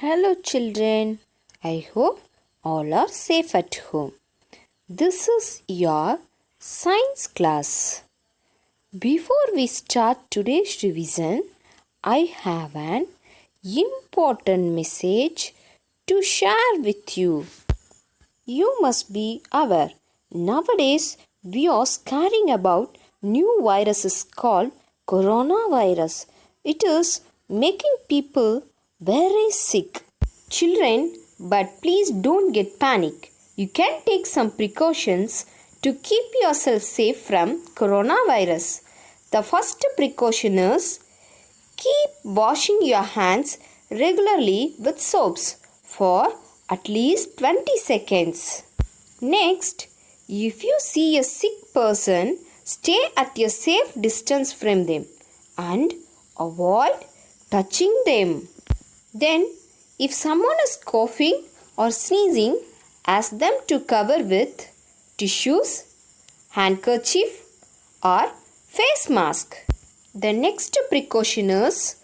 Hello children, I hope all are safe at home. This is your science class. Before we start today's revision, I have an important message to share with you. You must be aware, nowadays we are scaring about new viruses called coronavirus. It is making people very sick. Children, but please don't get panic. You can take some precautions to keep yourself safe from coronavirus. The first precaution is keep washing your hands regularly with soaps for at least 20 seconds. Next, if you see a sick person, stay at a safe distance from them and avoid touching them. Then, if someone is coughing or sneezing, ask them to cover with tissues, handkerchief or face mask. The next precaution is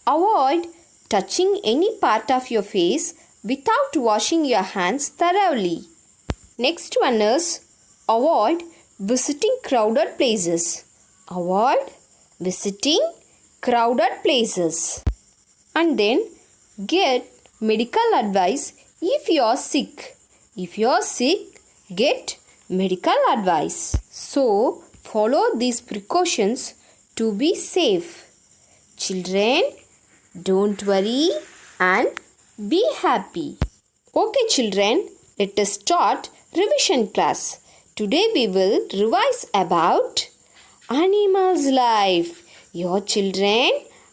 avoid touching any part of your face without washing your hands thoroughly. Next one is avoid visiting crowded places. Avoid visiting crowded places. And then get medical advice if you are sick. If you are sick, get medical advice. So, follow these precautions to be safe. Children, don't worry and be happy. Okay children, let us start revision class. Today we will revise about animals' life. Your children,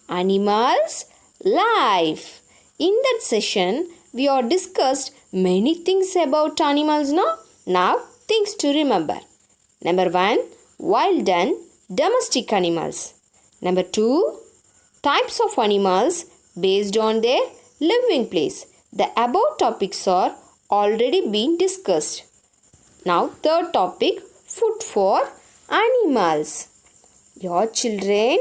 animals' life. In that session, we have discussed many things about animals now. Now, things to remember. Number 1, wild and domestic animals. Number 2, types of animals based on their living place. The above topics are already been discussed. Now, third topic, food for animals. Your children,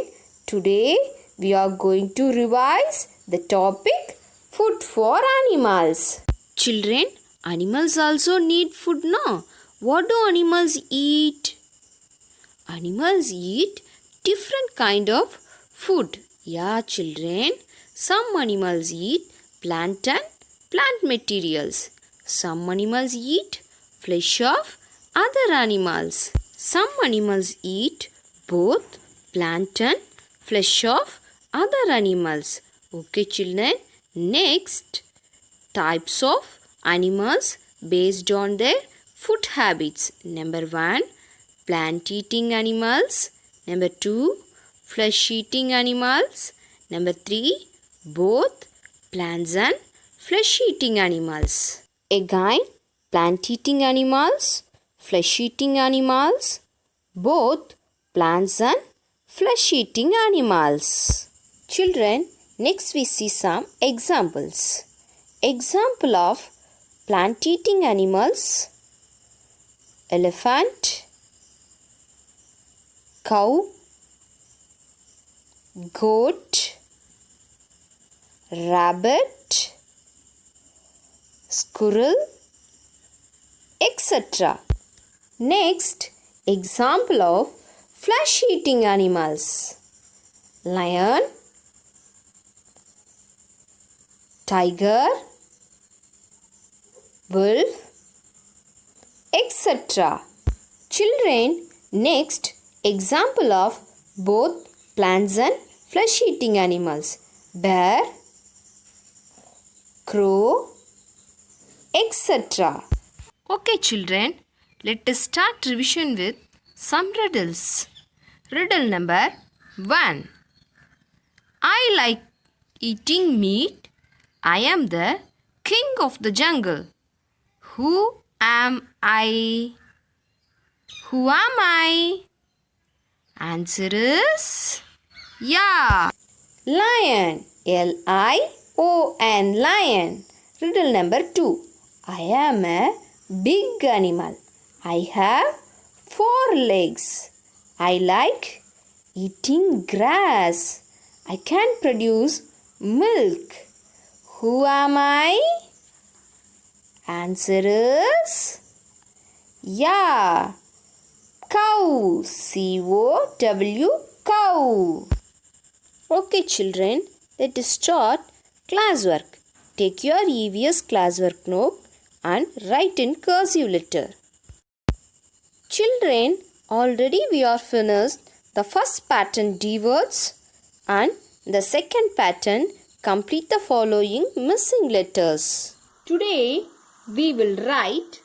today we are going to revise the topic food for animals. Children, animals also need food, no? What do animals eat? Animals eat different kind of food. Yeah, children, some animals eat plant and plant materials. Some animals eat flesh of other animals. Some animals eat both plant and flesh of other animals. Okay, children. Next, types of animals based on their food habits. Number 1, plant-eating animals. Number 2, flesh-eating animals. Number 3, both plants and flesh-eating animals. Again, plant-eating animals, flesh-eating animals, both plants and flesh-eating animals. Children, next we see some examples. Example of plant-eating animals: elephant, cow, goat, rabbit, squirrel, etc. Next, example of flesh-eating animals: lion, tiger, wolf, etc. Children, next, example of both plants and flesh-eating animals: bear, crow, etc. Okay children, let us start revision with some riddles. Riddle number 1. I like eating meat. I am the king of the jungle. Who am I? Who am I? Answer is lion. L-I-O-N, lion. Riddle number 2. I am a big animal. I have 4 legs. I like eating grass. I can produce milk. Who am I? Answer is yeah, cow. C-O-W, cow. Okay, children, let us start classwork. Take your EVS classwork note and write in cursive letter. Children, already we are finished the first pattern D words and the second pattern complete the following missing letters. Today we will write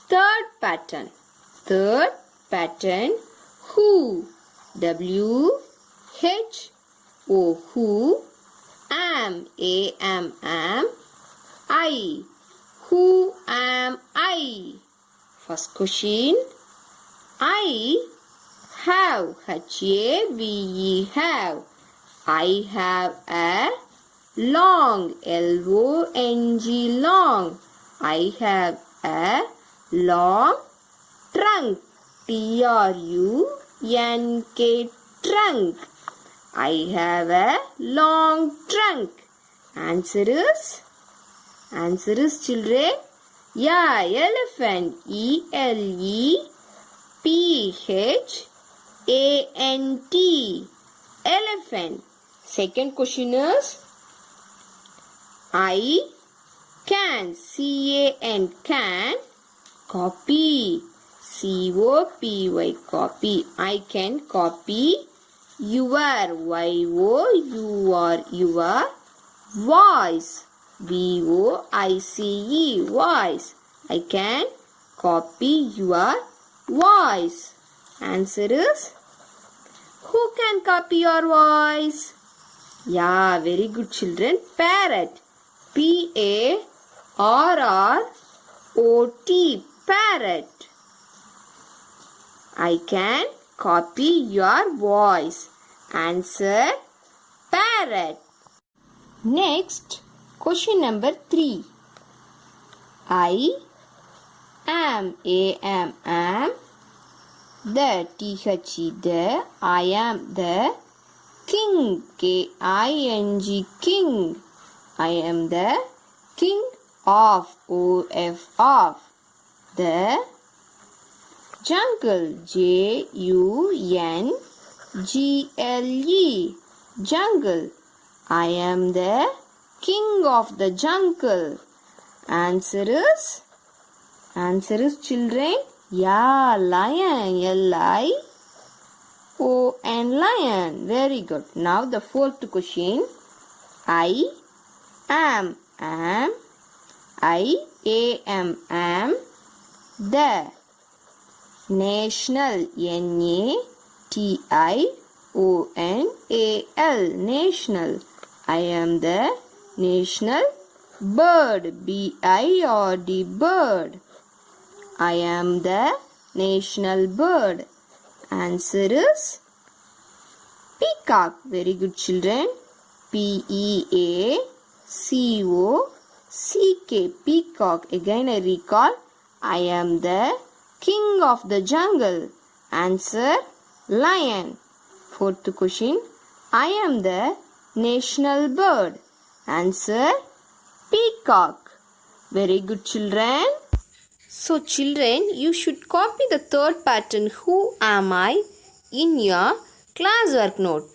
third pattern. Third pattern who. W H O who. Am am I. Who am I? First question. I have H-A-V-E have. I have a long L-O-N-G long. I have a long trunk T-R-U-N-K trunk. I have a long trunk. Answer is children. Yeah, elephant. E-L-E-P-H-A-N-T. Elephant. Second question is I can. C-A-N can. Copy. C-O-P-Y copy. I can copy your Y-O-U-R your voice. V-O-I-C-E voice. I can copy your voice. Answer is who can copy your voice? Yeah, very good children. Parrot. P-A-R-R-O-T. Parrot. I can copy your voice. Answer parrot. Next, question number 3. I am the T-H-E the. I am the king. K-I-N-G king. I am the king of. O-F of. The jungle. J-U-N-G-L-E jungle. I am the king of the jungle. Answer is children. Yeah, lion. L-I-O-N lion. Very good. Now the fourth question. I am the national. N-A-T-I-O-N-A-L national. I am the national bird. B-I-R-D bird. I am the national bird. Answer is peacock. Very good children. P-E-A-C-O-C-K peacock. Again I recall. I am the king of the jungle. Answer lion. Fourth question. I am the national bird. Answer peacock. Very good children. So children, you should copy the third pattern who am I in your classwork note.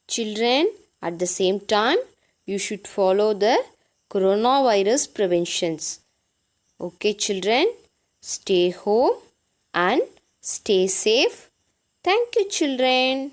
Children, at the same time, you should follow the coronavirus preventions. Okay children, stay home and stay safe. Thank you children.